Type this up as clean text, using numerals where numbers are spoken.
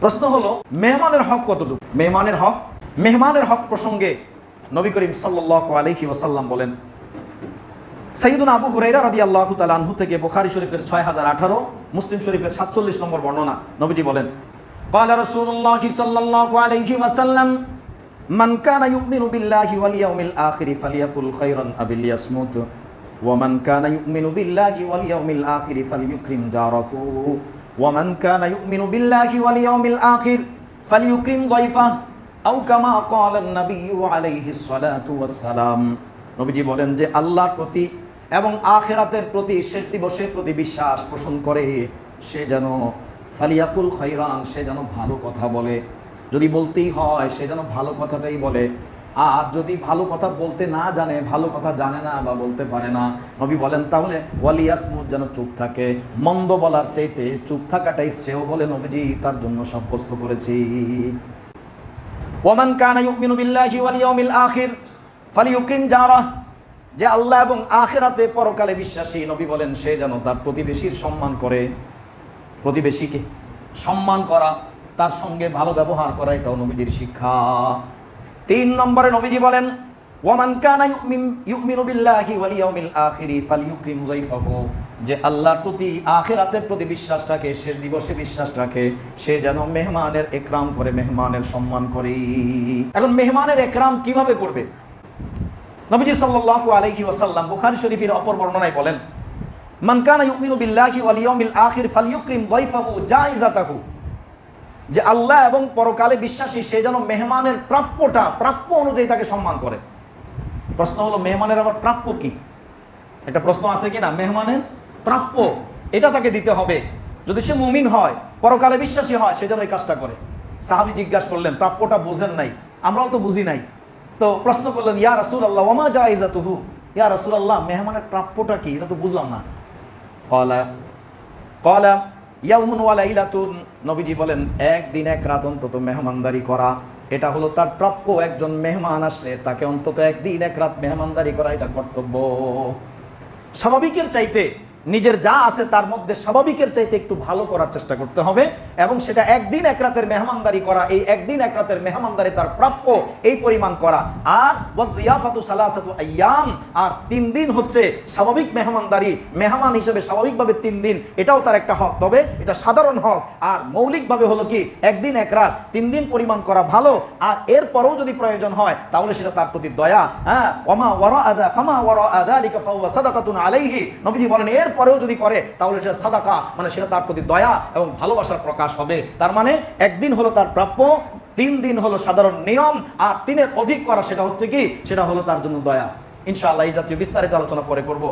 প্রশ্ন হলো মেহমানের হক কতটুকু? মেহমানের হক প্রসঙ্গে নবী করিম সাল্লাল্লাহু আলাইহি ওয়াসাল্লাম বলেন, সাইয়্যিদুনা আবু হুরায়রা রাদিয়াল্লাহু তাআলা আনহু থেকে বুখারী শরীফের 6018, মুসলিম শরীফের 47 নম্বর বর্ণনা, নবীজি বলেন, ক্বালা রাসূলুল্লাহি সাল্লাল্লাহু আলাইহি ওয়াসাল্লাম, মান কানা ইউমিনু বিল্লাহি ওয়াল ইয়াউমিল আখির ফালিয়াকুল খায়রান আও লিয়াসমুত, ওয়া মান কানা ইউমিনু বিল্লাহি ওয়াল ইয়াউমিল আখির ফালিইউকরিম জারাহু, ওয়া মান কানা ইউমিনু বিল্লাহি ওয়াল ইয়াউমিল আখির ফালিইউকরিম দাইফাহু, আও কামা ক্বালা আন-নাবিয়্যু আলাইহিস সালাতু ওয়াস সালাম। নবীজি বলেন যে আল্লাহর প্রতি এবং আখিরাতের প্রতি, শেষ দিবসের প্রতি বিশ্বাস পোষণ করে সে যেন ফালিয়াকুল খায়রান, সে যেন ভালো কথা বলে। যদি বলতেই হয় সে যেন ভালো কথাটাই বলে। আর যদি ভালো কথা বলতে না জানে, ভালো কথা জানে না বা বলতে পারে না, নবী বলেন তাহলে ওয়ালিয়াসমুত, যেন চুপ থাকে। মন্দ বলার চাইতে চুপ থাকাটাই শ্রেয় বলে নবীজি তার জন্য সাব্যস্ত করেছি। ওয়ামান কানা ইউমিনু বিল্লাহি ওয়াল ইয়াউমিল আখির ফালিইউকরিম জারাহ, যে আল্লাহ এবং আখিরাতে পরকালে বিশ্বাসী, নবী বলেন সে যেন তার প্রতিবেশীর সম্মান করে। প্রতিবেশীকে সম্মান করা, তার সঙ্গে ভালো ব্যবহার করা, এটাও নবীজির শিক্ষা। 3 নম্বরে নবীজি বলেন, ওয়ামান কানা ইউমিনু বিল্লাহি ওয়াল ইয়াউমিল আখির ফালিইউকরিম যায়ফাহু, যে আল্লাহর প্রতি আখিরাতের প্রতি বিশ্বাস রাখে, শেষ দিবসে বিশ্বাস রাখে, সে যেন মেহমানের ইকরাম করে, মেহমানের সম্মান করে। এখন মেহমানের ইকরাম কিভাবে করবে? নবীজি সাল্লাল্লাহু আলাইহি ওয়াসাল্লাম বুখারী শরীফের অপর বর্ণনায় বলেন, মান কানা ইউমিনু বিল্লাহি ওয়াল ইয়াউমিল আখির ফালিইউকরিম দাইফাহু জাইজাতাহু, যে আল্লাহ এবং পরকালে বিশ্বাসী সে যেন মেহমানের প্রাপ্য অনুযায়ী তাকে সম্মান করে। প্রশ্ন হলো মেহমানের আবার প্রাপ্য কি? একটা প্রশ্ন আছে কি না? মেহমানের প্রাপ্য এটা তাকে দিতে হবে। যদি সে মুমিন হয়, পরকালে বিশ্বাসী হয়, সে যেন এই কাজটা করে। সাহাবী জিজ্ঞাসা করলেন, প্রাপ্যটা বুঝেন নাই, আমরাও তো বুঝি নাই, তো প্রশ্ন করলেন, ইয়া রাসূলুল্লাহ ওয়া মা জাইজাতুহু, ইয়া রাসূলুল্লাহ মেহমানের প্রাপ্যটা কি, এটা তো বুঝলাম না। ক্বালা ইয়াউমুন ওয়া লাইলাতুন, নবীজি বলেন একদিন এক রাত অন্তত মেহমানদারি করা, এটা হলো তার প্রাপ্য। একজন মেহমান আসলে তাকে অন্তত একদিন এক রাত মেহমানদারি করা, এটা কর্তব্য। স্বাভাবিকের চাইতে নিজের যা আছে তার মধ্যে স্বাভাবিকের চাইতে একটু ভালো করার চেষ্টা করতে হবে, এবং সেটা একদিন এক রাতের মেহমানদারি করা, এই একদিন এক রাতের মেহমানদারি তার প্রাপ্য এই পরিমাণ করা। আর ওয়াজিয়াফাতু সালাসাতু আইয়াম, আর 3 দিন হচ্ছে স্বাভাবিক মেহমানদারি, মেহমান হিসেবে স্বাভাবিকভাবে 3 দিন, এটাও তার একটা হক, তবে এটা সাধারণ হক। আর মৌলিকভাবে হলো কি, একদিন এক রাত 3 দিন পরিমাণ করা ভালো। আর এরপরেও যদি প্রয়োজন হয় তাহলে সেটা তার প্রতি দয়া। ওয়ামা ওয়ারাআ ফামা ওয়ারাআ যালিকা ফাহুয়া সাদাকাতুন আলাইহি, নবীজি বলেন পরেও যদি করে তাহলে সেটা সাদাকা, মানে সেটা তার প্রতি দয়া এবং ভালোবাসার প্রকাশ হবে। তার মানে একদিন হলো তার প্রাপ্য, 3 দিন হলো সাধারণ নিয়ম, আর 3-এর অধিক করা সেটা হচ্ছে কি, সেটা হলো তার জন্য দয়া। ইনশাআল্লাহ এই জাতীয় বিস্তারিত আলোচনা পরে করব।